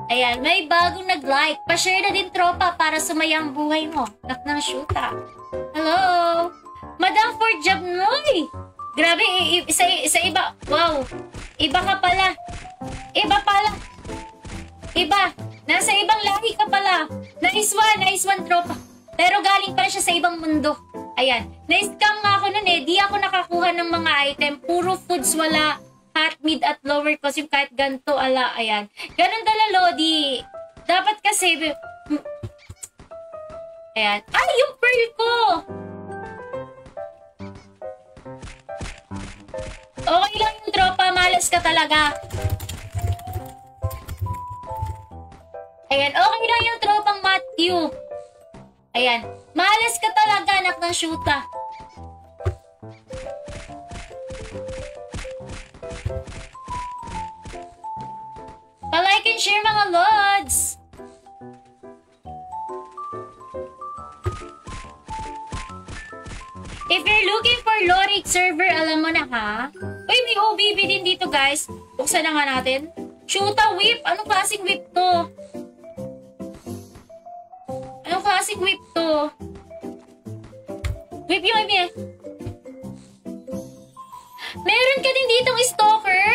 Ayan, may bagong nag-like. Pa-share na din, tropa, para sumaya ang buhay mo. Nak ng shoota. Hello? Madam for job, noy! Grabe, sa iba. Wow. Iba ka pala. Iba pala. Iba. Nasa ibang lahi ka pala. Nice one, tropa. Pero galing pala siya sa ibang mundo. Ayan. Na-scam nga ako nun eh. Di ako nakakuha ng mga item. Puro foods, wala hot, mid, at lower cost. Yung kahit ganito, ala, ayan. Ganon dala, Lodi. Dapat kasi... Ayan. Ay, yung pearl ko! Okay lang yung tropa. Malas ka talaga. Ayan. Okay lang yung tropang Matthew. Ayan. Malas ka talaga, anak ng shoota. Pa-like and share, mga lods! If you're looking for Loric server, alam mo na ha? Uy, may OBB din dito, guys. Buksan na nga natin. Shoota whip! Anong klaseng whip to? Anong klaseng whip to? Whip yung ibig. Meron ka din ditong stalker?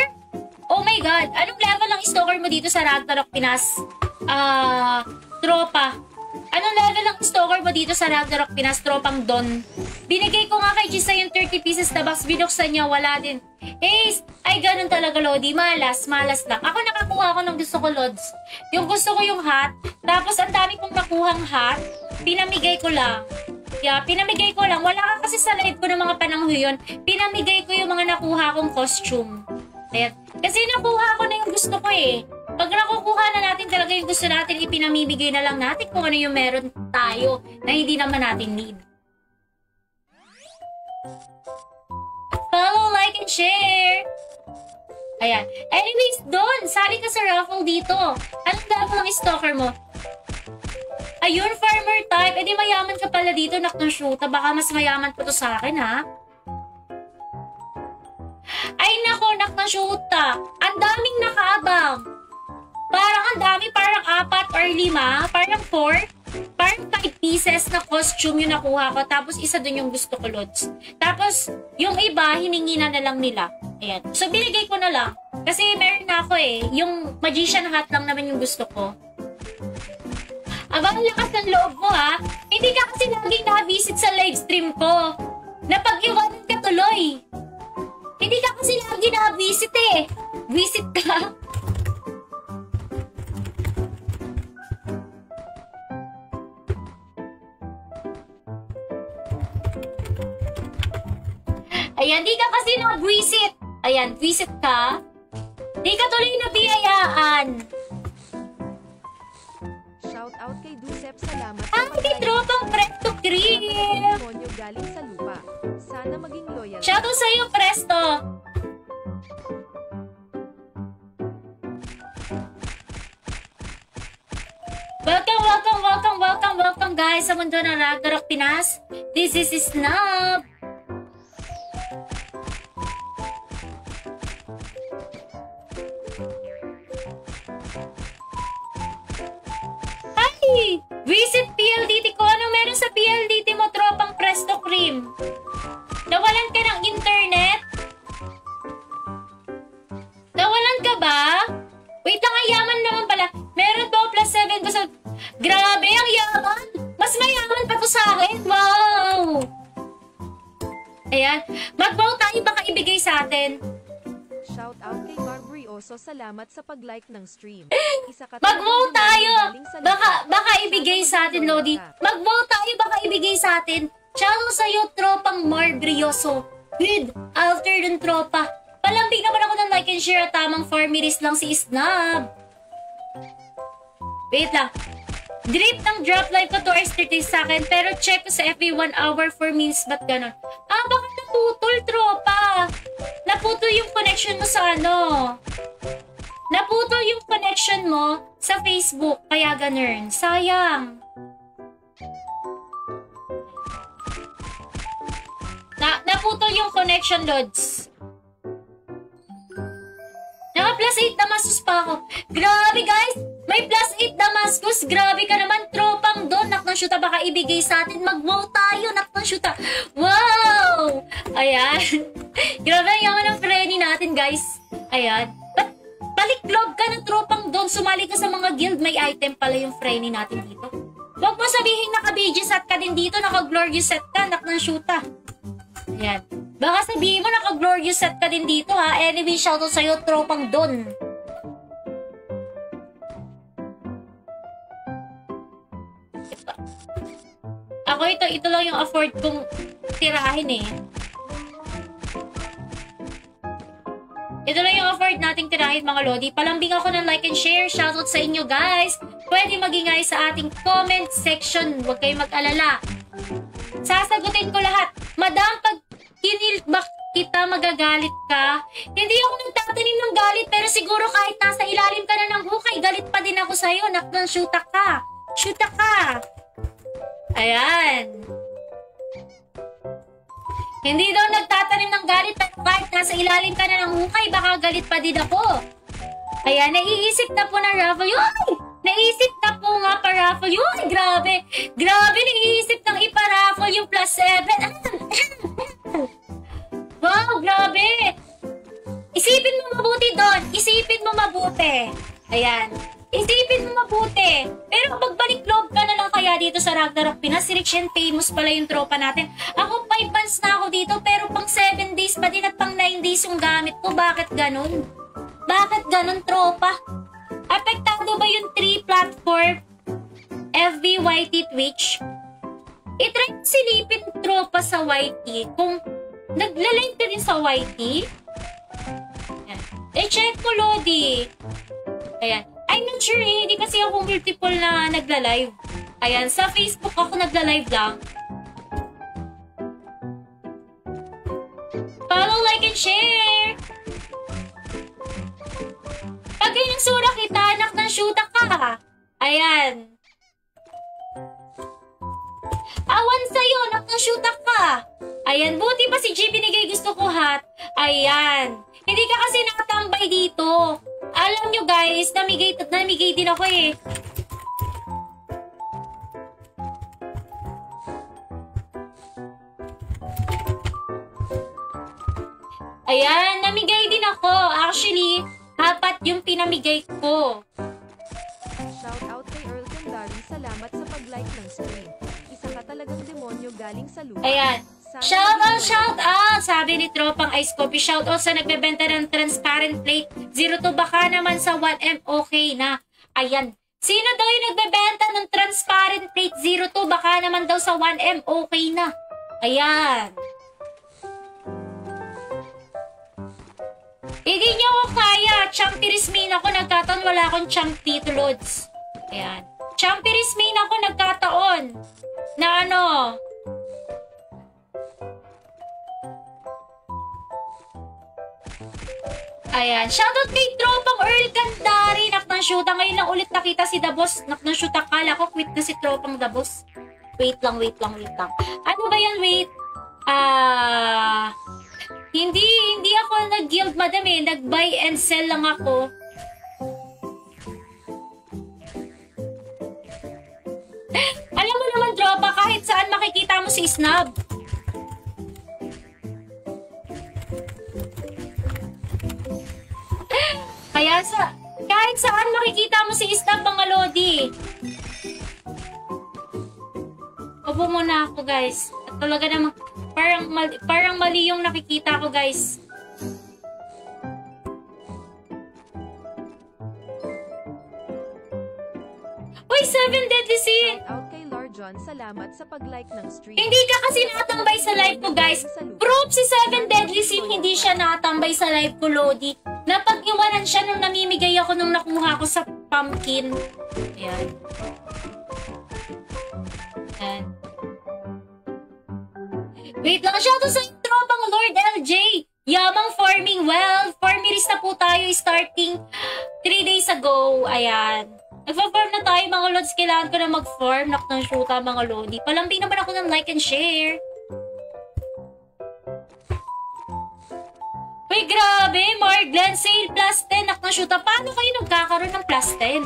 Oh my God! Anong level ng stalker mo dito sa Ragnarok Pinas? Tropa. Anong level ng stalker mo dito sa Ragnarok Pinas? Tropang Don. Binigay ko nga kay Gisa yung 30 pieces na box. Binuksan niya, wala din. Ace! Ay, ganun talaga, Lodi. Malas lang. Ako nakakuha ko ng gusto ko, Lods. Yung gusto ko yung hat. Tapos, ang dami kong nakuhang hat. Pinamigay ko lang. Yeah, pinamigay ko lang. Wala ka kasi sa live ko ng mga panahon yun. Pinamigay ko yung mga nakuha kong costume. Ayan. Kasi nakuha ko na yung gusto ko eh. Pag nakukuha na natin talaga yung gusto natin, ipinamimigay na lang natin kung ano yung meron tayo na hindi naman natin need. Follow, like, and share! Ayan. Anyways, Don, sali ka sa raffle dito. Anong level ng stalker mo? Ayun, farmer type. Eh di mayaman ka pala dito, nak ng shoota. Baka mas mayaman pa to sa akin, ha? Ay nako, nak ng shoota. Ang daming nakaabang. Parang ang dami, parang 4 or 5, parang 4, parang 5 pieces na costume yung nakuha ko. Tapos isa dun yung gusto ko, Lods. Tapos yung iba, hiningi na lang nila. Ayan. So binigay ko na lang. Kasi meron na ako eh. Yung magician hat lang naman yung gusto ko. Abang lakas ng loob mo ha. Hindi ka kasi laging na-visit sa live stream ko. Napag-iwanan ka tuloy. Hindi ka kasi lagi na-visit eh. Visit ka. Ayan, di ka kasi nag-visit. Ayan, visit ka. Di ka tuloy nabiyayaan. Shout out kay Dusep, salamat. Ang titropang Presto Cream. Demonyo galing sa lupa. Sana maging loyal. Shout out sa'yo, Presto. Welcome guys sa mundo ng Ragnarok Pinas. This is Snub. Visit PLDT ko. Ano meron sa PLDT mo, tropang Presto Cream? Nawalan ka ng internet? Nawalan ka ba? Wait lang, ang yaman naman pala. Meron ba plus 7 ko sa... Grabe, ang yaman! Mas mayaman pa to sa akin. Wow! Ayan. Mag-vote tayo, baka ibigay sa atin. Shout out kay Barbrioso, salamat sa pag-like ng stream. Mag-vote tayo! Baka ibigay sa atin, Lodi. Mag-vote tayo, baka ibigay sa atin. Chalo sa'yo, tropang Barbrioso. With alter ng tropa. Palambing naman ako ng like and share at tamang 4 minutes lang si Snub. Wait lang. Drip ng drop live ko 2 hours 30 sa akin, pero check ko sa FB 1 hour 4 minutes. Ba't ganon? Bakit naputol, tropa? Naputol yung connection mo sa ano? Naputol yung connection mo sa Facebook, kaya ganun. Sayang. Naputol yung connection, Lods. Naka plus 8 na masus pa ako. Grabe, guys! May Gus, grabe ka naman, tropang doon. Nak ng shoota, baka ibigay sa atin. Mag-wow tayo, nak ng shoota. Wow! Ayan. Grabe ang yaman ng Frenny natin, guys. Ayan. Balik-log ka ng tropang doon. Sumali ka sa mga guild. May item pala yung Frenny natin dito. Huwag mo sabihin naka-BG set ka din dito. Naka-glorious set ka, nak ng shoota. Ayan. Baka sabihin mo naka-glorious set ka din dito, ha. Anyway, shoutout sa'yo, tropang doon. Ako ito lang yung afford kong tirahin eh. Ito lang yung afford nating tirahin mga lodi. Palambing ako ng like and share. Shoutout sa inyo guys. Pwede magingay sa ating comment section. Huwag kayong mag-alala. Sasagutin ko lahat. Madam, pag kinilbak kita, magagalit ka. Hindi ako nagtatanim ng galit, pero siguro kahit nasa ilalim ka na ng hukay, galit pa din ako sa'yo. Naknang shoota ka. Shoota ka. Ayan. Hindi daw nagtatanim ng galit, pero kahit nasa ilalim ka na ng hukay, baka galit pa din ako. Ayan, naiisip na po ng raffle. Yoy! Naisip na po nga pa-raffle. Yoy, grabe. Grabe, naiisip ng ipa-raffle yung plus 7. Wow, grabe. Isipin mo mabuti doon. Isipin mo mabuti. Ayan. Isipin mo mabuti. Pero magbalik loob ka na lang kaya dito sa Ragnarok Pinas. Si Rich and Famous pala yung tropa natin. Ako 5 months na ako dito, pero pang 7 days pa din at pang 9 days yung gamit ko. Bakit ganun? Bakit ganun, tropa? Apektado ba yung 3 platform? FB, YT, Twitch? I-try mo silipin, tropa, sa YT. Kung nagla-live ka din sa YT? Check ko, Lodi. Ayan. I'm not sure eh. Hindi kasi ako multiple na nagla-live. Ayan. Sa Facebook ako nagla-live lang. Follow, like, and share. Pag ganyang sura kita, anak ng shoota ka. Ayan. Awan sa'yo, anak ng shoota ka. Ayan. Buti pa si G binigay gusto ko hat. Ayan. Hindi ka kasi nakatambay dito. Alam nyo guys, namigay din ako eh. Ayan, namigay din ako. Actually, 4 yung pinamigay ko. Shout out kay Earl Kandari. Salamat sa pag-like ng stream. Isa ka talagang demonyo galing sa lupa. Ayan. Shout out! Sabi ni Tropang Ice Coffee, shout out sa nagbebenta ng transparent plate. 02 baka naman sa 1M okay na. Ayan. Sino daw yung nagbebenta ng transparent plate? 02 baka naman daw sa 1M okay na. Ayan. Hindi niyo ako kaya. Champiris main ako, nagkataon wala akong champ dito, Lods. Ayan. Champiris main ako, nagkataon. Na ano? Ayan. Shoutout kay Tropang Earl Kandari. Nak ng shoota. Ngayon lang ulit nakita si The Boss. Nak ng shoota. Kala ko quit na si Tropang The Boss. Wait lang. Ano ba yan? Wait. Hindi ako nag-guild, madam eh. Nag-buy and sell lang ako. Alam mo naman, tropa, kahit saan makikita mo si Snub. Kaya kahit saan makikita mo si Snub, mga lodi. Opo muna ako, guys. At talaga naman, parang mali yung nakikita ko, guys. Uy, 7 Deadly Sin! Shout out kay Larjon. Salamat sa pag-like ng stream. Hindi ka kasi nakatambay sa live ko, guys. Proof si 7 Deadly Sin, hindi siya nakatambay sa live ko, Lodi. Napag-iwanan siya nung namimigay ako nung nakuha ko sa pumpkin. Ayan. Ayan. Wait lang, shoutout sa tropang Lord LJ. Yamang farming. Well, farmeries na po tayo starting 3 days ago. Ayan. Nagpa-farm na tayo, mga lods. Kailangan ko na mag-farm. Nak ng shoota, mga lodi. Palambing naman ako ng like and share. Uy, grabe. Marglen, sale plus 10. Nak ng shoota. Paano kayo nagkakaroon ng plus 10?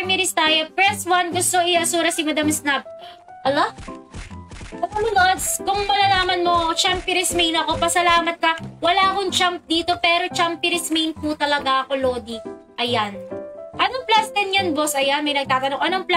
Armiris tayo. Press 1, gusto iasura si Madam Snap. Ala? Alam mo, Lods, kung malalaman mo, Champiris main ako, pasalamat ka. Wala akong champ dito, pero Champiris main po talaga ako, Lodi. Ayan. Anong plus 10 yan, boss? Ayan, may nagtatanong. Anong plus